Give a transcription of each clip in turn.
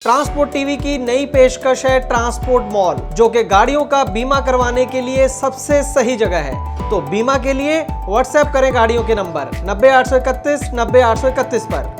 Transport TV की नई पेशकश है ट्रांसपोर्ट मॉल, जो कि गाड़ियों का बीमा करवाने के लिए सबसे सही जगह है। तो बीमा के लिए व्हाट्सएप करें गाड़ियों के नंबर 90 831 90 831 पर।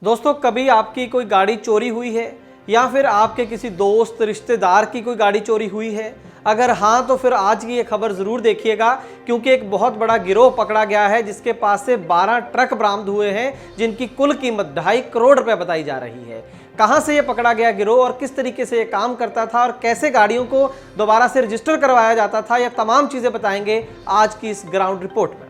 दोस्तों, कभी आपकी कोई गाड़ी चोरी हुई है या फिर आपके किसी दोस्त रिश्तेदार की कोई गाड़ी चोरी हुई है? अगर हाँ, तो फिर आज की ये खबर जरूर देखिएगा, क्योंकि एक बहुत बड़ा गिरोह पकड़ा गया है जिसके पास से 12 ट्रक बरामद हुए हैं, जिनकी कुल कीमत 2.5 करोड़ रुपए बताई जा रही है। कहां से ये पकड़ा गया गिरोह और किस तरीके से ये काम करता था और कैसे गाड़ियों को दोबारा से रजिस्टर करवाया जाता था, यह तमाम चीजें बताएंगे आज की इस ग्राउंड रिपोर्ट में।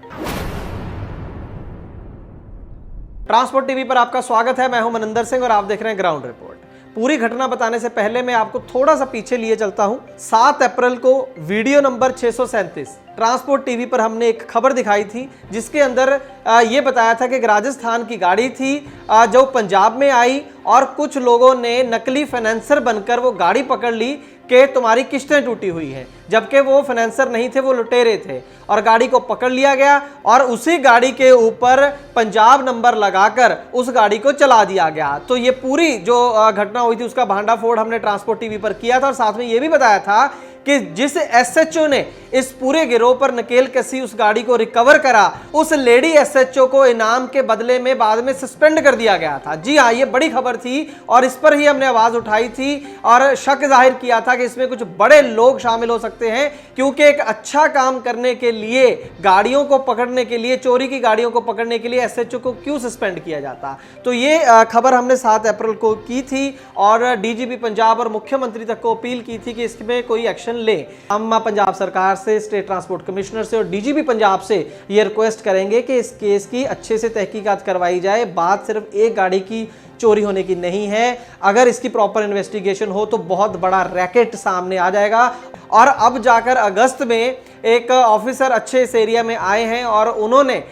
ट्रांसपोर्ट टीवी पर आपका स्वागत है। मैं हूं मनिंदर सिंह और आप देख रहे हैं ग्राउंड रिपोर्ट। पूरी घटना बताने से पहले मैं आपको थोड़ा सा पीछे लिए चलता हूं। 7 अप्रैल को वीडियो नंबर 637 ट्रांसपोर्ट टीवी पर हमने एक खबर दिखाई थी, जिसके अंदर ये बताया था कि एक राजस्थान की गाड़ी थी जो पंजाब में आई और कुछ लोगों ने नकली फाइनेंसर बनकर वो गाड़ी पकड़ ली कि तुम्हारी किस्तें टूटी हुई हैं, जबकि वो फाइनेंसर नहीं थे, वो लुटेरे थे। और गाड़ी को पकड़ लिया गया और उसी गाड़ी के ऊपर पंजाब नंबर लगाकर उस गाड़ी को चला दिया गया। तो ये पूरी जो घटना हुई थी उसका भांडाफोड़ हमने ट्रांसपोर्ट टीवी पर किया था और साथ में ये भी बताया था कि जिस एसएचओ ने इस पूरे गिरोह पर नकेल कसी, उस गाड़ी को रिकवर करा, उस लेडी एसएचओ को इनाम के बदले में बाद में सस्पेंड कर दिया गया था। जी हाँ, ये बड़ी खबर थी और इस पर ही हमने आवाज उठाई थी और शक जाहिर किया था कि इसमें कुछ बड़े लोग शामिल हो सकते हैं, क्योंकि एक अच्छा काम करने के लिए, गाड़ियों को पकड़ने के लिए, चोरी की गाड़ियों को पकड़ने के लिए एसएचओ को क्यों सस्पेंड किया जाता। तो ये खबर हमने 7 अप्रैल को की थी और डीजीपी पंजाब और मुख्यमंत्री तक को अपील की थी कि इसमें कोई एक्शन ले। हम पंजाब सरकार से, स्टेट ट्रांसपोर्ट कमिश्नर से और डीजीपी पंजाब से ये रिक्वेस्ट करेंगे कि इस केस की अच्छे से तहकीकात करवाई जाए। बात सिर्फ एक गाड़ी की चोरी होने की नहीं है, अगर इसकी प्रॉपर इन्वेस्टिगेशन हो तो बहुत बड़ा रैकेट सामने आ जाएगा। और अब जाकर अगस्त में एक ऑफिसर अच्छे इस एरिया में आए हैं और उन्होंने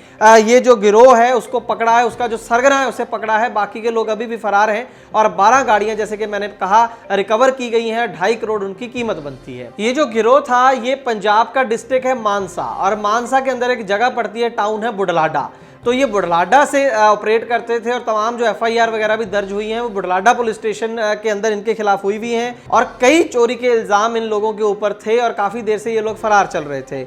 ये जो गिरोह है उसको पकड़ा है, उसका जो सरगना है उसे पकड़ा है। बाकी के लोग अभी भी फरार हैं और 12 गाड़ियां, जैसे कि मैंने कहा, रिकवर की गई हैं। 2.5 करोड़ उनकी कीमत बनती है। ये जो गिरोह था ये पंजाब का डिस्ट्रिक्ट है मानसा, और मानसा के अंदर एक जगह पड़ती है, टाउन है बुढलाडा। तो ये बुढलाडा से ऑपरेट करते थे और तमाम जो एफआईआर वगैरह भी दर्ज हुई हैं वो बुढलाडा पुलिस स्टेशन के अंदर इनके खिलाफ हुई भी हैं और कई चोरी के इल्जाम इन लोगों के ऊपर थे और काफी देर से ये लोग फरार चल रहे थे।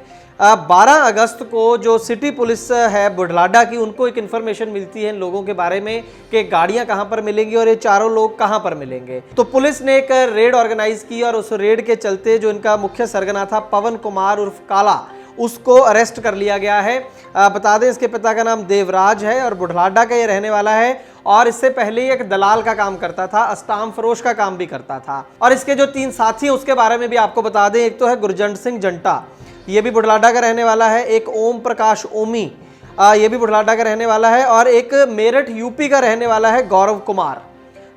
12 अगस्त को जो सिटी पुलिस है बुढलाडा की, उनको एक इन्फॉर्मेशन मिलती है इन लोगों के बारे में कि गाड़ियां कहां पर मिलेंगी और ये चारों लोग कहां पर मिलेंगे। तो पुलिस ने एक रेड ऑर्गेनाइज की और उस रेड के चलते जो इनका मुख्य सरगना था पवन कुमार उर्फ काला, उसको अरेस्ट कर लिया गया है। बता दें इसके पिता का नाम देवराज है और बुढलाडा का ये रहने वाला है और इससे पहले ही एक दलाल का काम करता था, अस्टाम फरोश का काम भी करता था। और इसके जो 3 साथी हैं उसके बारे में भी आपको बता दें। एक तो है गुरजंट सिंह जंटा, ये भी बुढलाडा का रहने वाला है। एक ओम प्रकाश ओमी, ये भी बुढलाडा का रहने वाला है। और एक मेरठ यूपी का रहने वाला है गौरव कुमार,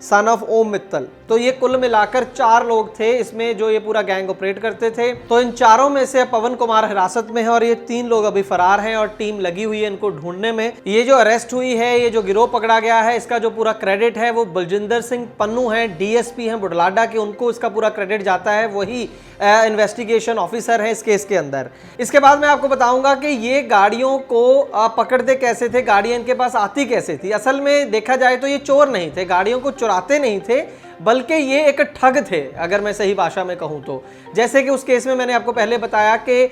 सन ऑफ ओम मित्तल। तो ये कुल मिलाकर 4 लोग थे इसमें जो ये पूरा गैंग ऑपरेट करते थे। तो इन चारों में से पवन कुमार हिरासत में है और ये 3 लोग अभी फरार हैं और टीम लगी हुई है इनको ढूंढने में। ये जो अरेस्ट हुई है, ये जो गिरोह पकड़ा गया है, इसका जो पूरा क्रेडिट है वो बलजिंदर सिंह पन्नू हैं, डीएसपी हैं बुढलाडा के, उनको इसका पूरा क्रेडिट जाता है। वही इन्वेस्टिगेशन ऑफिसर है इस केस के अंदर। इसके बाद मैं आपको बताऊंगा कि ये गाड़ियों को पकड़ते कैसे थे, गाड़ियां इनके पास आती कैसे थी। असल में देखा जाए तो ये चोर नहीं थे, गाड़ियों को चुराते नहीं थे, बल्कि ये एक ठग थे, अगर मैं सही भाषा में कहूं तो। जैसे कि उस केस में मैंने आपको पहले बताया कि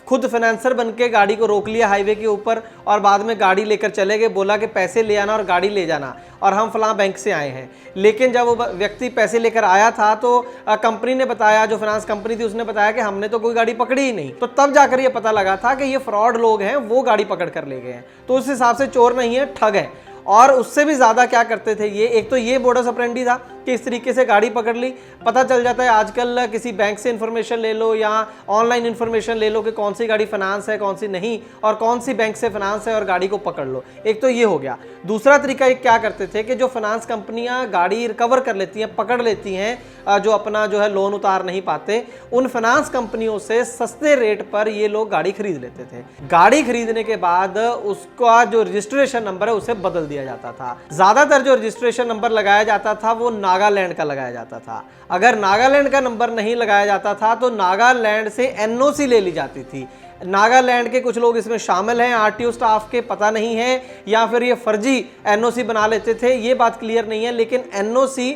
खुद फाइनेंसर बन के गाड़ी को रोक लिया हाईवे के ऊपर और बाद में गाड़ी लेकर चले गए, बोला कि पैसे ले आना और गाड़ी ले जाना और हम फलां बैंक से आए हैं। लेकिन जब वो व्यक्ति पैसे लेकर आया था तो कंपनी ने बताया, जो फाइनेंस कंपनी थी उसने बताया कि हमने तो कोई गाड़ी पकड़ी ही नहीं। तो तब जाकर ये पता लगा था कि ये फ्रॉड लोग हैं, वो गाड़ी पकड़ कर ले गए हैं। तो उस हिसाब से चोर नहीं है, ठग है। और उससे भी ज्यादा क्या करते थे ये, एक तो ये मोडस ऑपरेंडी था कि इस तरीके से गाड़ी पकड़ ली। पता चल जाता है आजकल किसी बैंक से इंफॉर्मेशन ले लो या ऑनलाइन इंफॉर्मेशन ले लो कि कौन सी गाड़ी फाइनेंस है, कौन सी नहीं, और कौन सी बैंक से फाइनेंस है और गाड़ी को पकड़ लो। एक तो ये हो गया। दूसरा तरीका ये क्या करते थे कि जो फाइनेंस कंपनियां गाड़ी रिकवर कर लेती हैं, पकड़ लेती हैं, जो अपना जो है लोन उतार नहीं पाते, उन फाइनेंस कंपनियों से सस्ते रेट पर ये लोग गाड़ी खरीद लेते थे। गाड़ी खरीदने के बाद उसका जो रजिस्ट्रेशन नंबर है उसे बदल दिया जाता था। ज्यादातर जो रजिस्ट्रेशन नंबर लगाया जाता था वो नागालैंड का लगाया जाता था। अगर नागालैंड का नंबर नहीं लगाया जाता था तो नागालैंड से एनओसी ले ली जाती थी। नागालैंड के कुछ लोग इसमें शामिल हैं, आरटीओ स्टाफ के पता नहीं है, या फिर ये फर्जी एनओसी बना लेते थे, ये बात क्लियर नहीं है। लेकिन एनओसी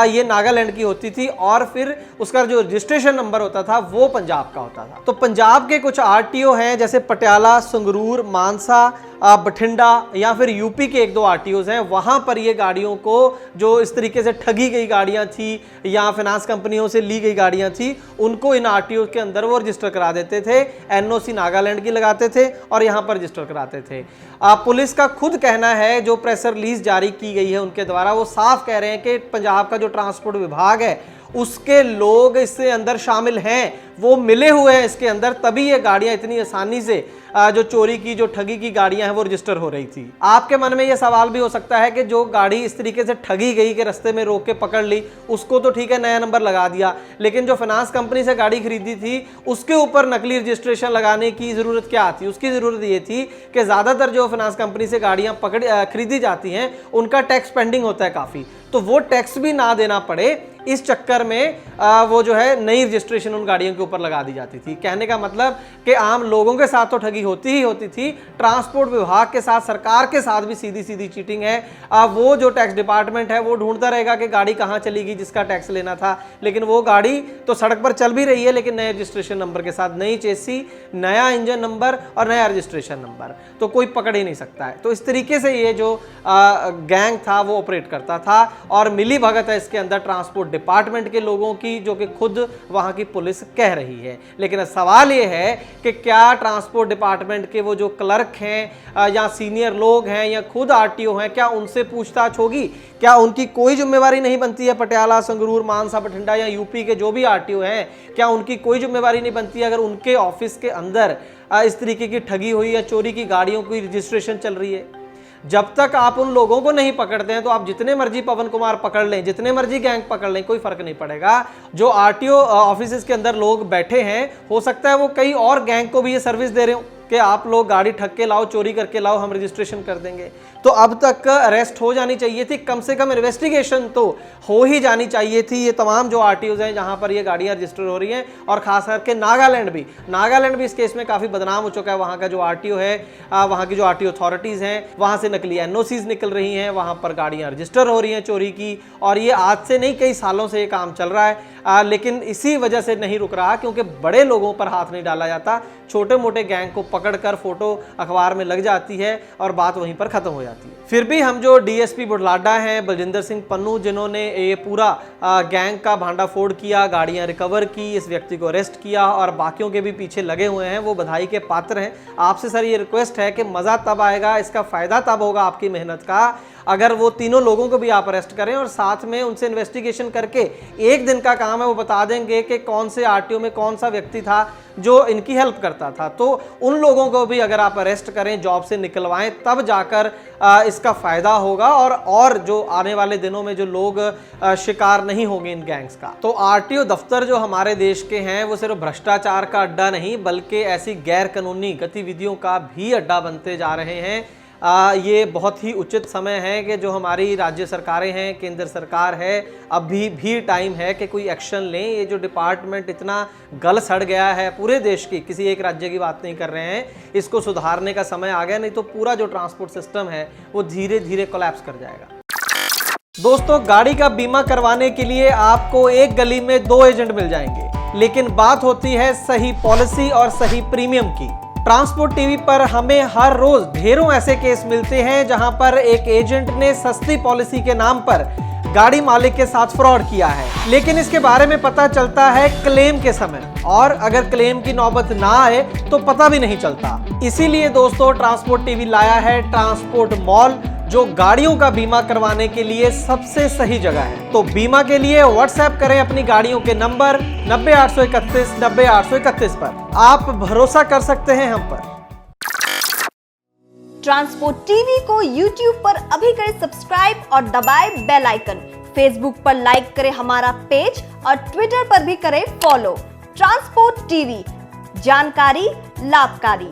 ये नागालैंड की होती थी और फिर उसका जो रजिस्ट्रेशन नंबर होता था वो पंजाब का होता था। तो पंजाब के कुछ आरटीओ हैं जैसे पटियाला, संगरूर, मानसा, बठिंडा या फिर यूपी के 1-2 आरटीओज हैं, वहां पर ये गाड़ियों को जो इस तरीके से ठगी गई गाड़ियां थी या फाइनेंस कंपनियों से ली गई गाड़ियां थी, उनको इन आरटीओ के अंदर वो रजिस्टर करा देते थे। एनओसी नागालैंड की लगाते थे और यहां पर रजिस्टर कराते थे। पुलिस का खुद कहना है, जो प्रेस रिलीज जारी की गई है उनके द्वारा, वो साफ कह रहे हैं कि पंजाब का जो ट्रांसपोर्ट विभाग है उसके लोग इससे अंदर शामिल हैं, वो मिले हुए हैं इसके अंदर, तभी ये गाड़ियां इतनी आसानी से जो चोरी की, जो ठगी की गाड़ियां हैं वो रजिस्टर हो रही थी। आपके मन में ये सवाल भी हो सकता है कि जो गाड़ी इस तरीके से ठगी गई कि रास्ते में रोक के पकड़ ली, उसको तो ठीक है नया नंबर लगा दिया, लेकिन जो फाइनेंस कंपनी से गाड़ी खरीदी थी उसके ऊपर नकली रजिस्ट्रेशन लगाने की जरूरत क्या थी? उसकी जरूरत ये थी कि ज्यादातर जो फाइनेंस कंपनी से गाड़ियां खरीदी जाती हैं उनका टैक्स पेंडिंग होता है काफी, तो वो टैक्स भी ना देना पड़े, इस चक्कर में वो जो है नई रजिस्ट्रेशन उन गाड़ियों के ऊपर लगा दी जाती थी। कहने का मतलब कि आम लोगों के साथ तो ठगी होती ही होती थी, ट्रांसपोर्ट विभाग के साथ, सरकार के साथ भी सीधी सीधी चीटिंग है। वो जो टैक्स डिपार्टमेंट है वो ढूंढता रहेगा कि गाड़ी कहाँ चलेगी जिसका टैक्स लेना था, लेकिन वो गाड़ी तो सड़क पर चल भी रही है लेकिन नए रजिस्ट्रेशन नंबर के साथ, नई चेसी, नया इंजन नंबर और नया रजिस्ट्रेशन नंबर, तो कोई पकड़ ही नहीं सकता है। तो इस तरीके से ये जो गैंग था वो ऑपरेट करता था और मिली भगत है इसके अंदर ट्रांसपोर्ट डिपार्टमेंट के लोगों की, जो कि खुद वहां की पुलिस कह रही है। लेकिन सवाल ये है कि क्या ट्रांसपोर्ट डिपार्टमेंट के वो जो क्लर्क हैं या सीनियर लोग हैं या खुद आरटीओ हैं, क्या उनसे पूछताछ होगी? क्या उनकी कोई जिम्मेवारी नहीं बनती है? पटियाला, संगरूर, मानसा, बठिंडा या यूपी के जो भी आरटीओ हैं, क्या उनकी कोई जिम्मेवारी नहीं बनती है अगर उनके ऑफिस के अंदर इस तरीके की ठगी हुई या चोरी की गाड़ियों की रजिस्ट्रेशन चल रही है? जब तक आप उन लोगों को नहीं पकड़ते हैं तो आप जितने मर्जी पवन कुमार पकड़ लें, जितने मर्जी गैंग पकड़ लें, कोई फर्क नहीं पड़ेगा। जो आरटीओ ऑफिस के अंदर लोग बैठे हैं, हो सकता है वो कई और गैंग को भी ये सर्विस दे रहे हो कि आप लोग गाड़ी ठग के लाओ, चोरी करके लाओ, हम रजिस्ट्रेशन कर देंगे। तो अब तक अरेस्ट हो जानी चाहिए थी, कम से कम इन्वेस्टिगेशन तो हो ही जानी चाहिए थी। ये तमाम जो आरटीओज हैं जहां पर ये गाड़ियां रजिस्टर हो रही हैं, और खास करके नागालैंड भी इस केस में काफी बदनाम हो चुका है। वहां का जो आरटीओ है, वहां की जो आरटीओ अथॉरिटीज हैं, वहां से नकली एनओसीज निकल रही हैं, वहां पर गाड़ियां रजिस्टर हो रही हैं चोरी की, और ये आज से नहीं कई सालों से ये काम चल रहा है। लेकिन इसी वजह से नहीं रुक रहा क्योंकि बड़े लोगों पर हाथ नहीं डाला जाता, छोटे मोटे गैंग को पकड़कर फोटो अखबार में लग जाती है और बात वहीं पर खत्म हो जाती है। फिर भी हम जो डीएसपी बुढलाडा हैं, बलजिंदर सिंह पन्नू, जिन्होंने ये पूरा गैंग का भांडाफोड़ किया, गाड़ियां रिकवर की, इस व्यक्ति को अरेस्ट किया और बाकियों के भी पीछे लगे हुए हैं, वो बधाई के पात्र हैं। आपसे सर ये रिक्वेस्ट है कि मजा तब आएगा, इसका फायदा तब होगा आपकी मेहनत का, अगर वो तीनों लोगों को भी आप अरेस्ट करें और साथ में उनसे इन्वेस्टिगेशन करके, एक दिन का काम है, वो बता देंगे कि कौन से आरटीओ में कौन सा व्यक्ति था जो इनकी हेल्प करता था। तो उन लोगों को भी अगर आप अरेस्ट करें, जॉब से निकलवाएं, तब जाकर इसका फायदा होगा और जो आने वाले दिनों में जो लोग शिकार नहीं होंगे इन गैंग्स का। तो आरटीओ दफ्तर जो हमारे देश के हैं वो सिर्फ भ्रष्टाचार का अड्डा नहीं बल्कि ऐसी गैर कानूनी गतिविधियों का भी अड्डा बनते जा रहे हैं। ये बहुत ही उचित समय है कि जो हमारी राज्य सरकारें हैं, केंद्र सरकार है, अभी भी टाइम है कि कोई एक्शन लें। ये जो डिपार्टमेंट इतना गल सड़ गया है पूरे देश की, किसी एक राज्य की बात नहीं कर रहे हैं, इसको सुधारने का समय आ गया, नहीं तो पूरा जो ट्रांसपोर्ट सिस्टम है वो धीरे धीरे कोलैप्स कर जाएगा। दोस्तों, गाड़ी का बीमा करवाने के लिए आपको एक गली में 2 एजेंट मिल जाएंगे, लेकिन बात होती है सही पॉलिसी और सही प्रीमियम की। ट्रांसपोर्ट टीवी पर हमें हर रोज ढेरों ऐसे केस मिलते हैं जहां पर एक एजेंट ने सस्ती पॉलिसी के नाम पर गाड़ी मालिक के साथ फ्रॉड किया है, लेकिन इसके बारे में पता चलता है क्लेम के समय, और अगर क्लेम की नौबत ना आए तो पता भी नहीं चलता। इसीलिए दोस्तों, ट्रांसपोर्ट टीवी लाया है ट्रांसपोर्ट मॉल, जो गाड़ियों का बीमा करवाने के लिए सबसे सही जगह है। तो बीमा के लिए व्हाट्सएप करें अपनी गाड़ियों के नंबर 90 831 90 831 पर। आप भरोसा कर सकते हैं हम पर। ट्रांसपोर्ट टीवी को यूट्यूब पर अभी करें सब्सक्राइब और दबाएं बेल आइकन। फेसबुक पर लाइक करें हमारा पेज और ट्विटर पर भी करें फॉलो। ट्रांसपोर्ट टीवी, जानकारी लाभकारी।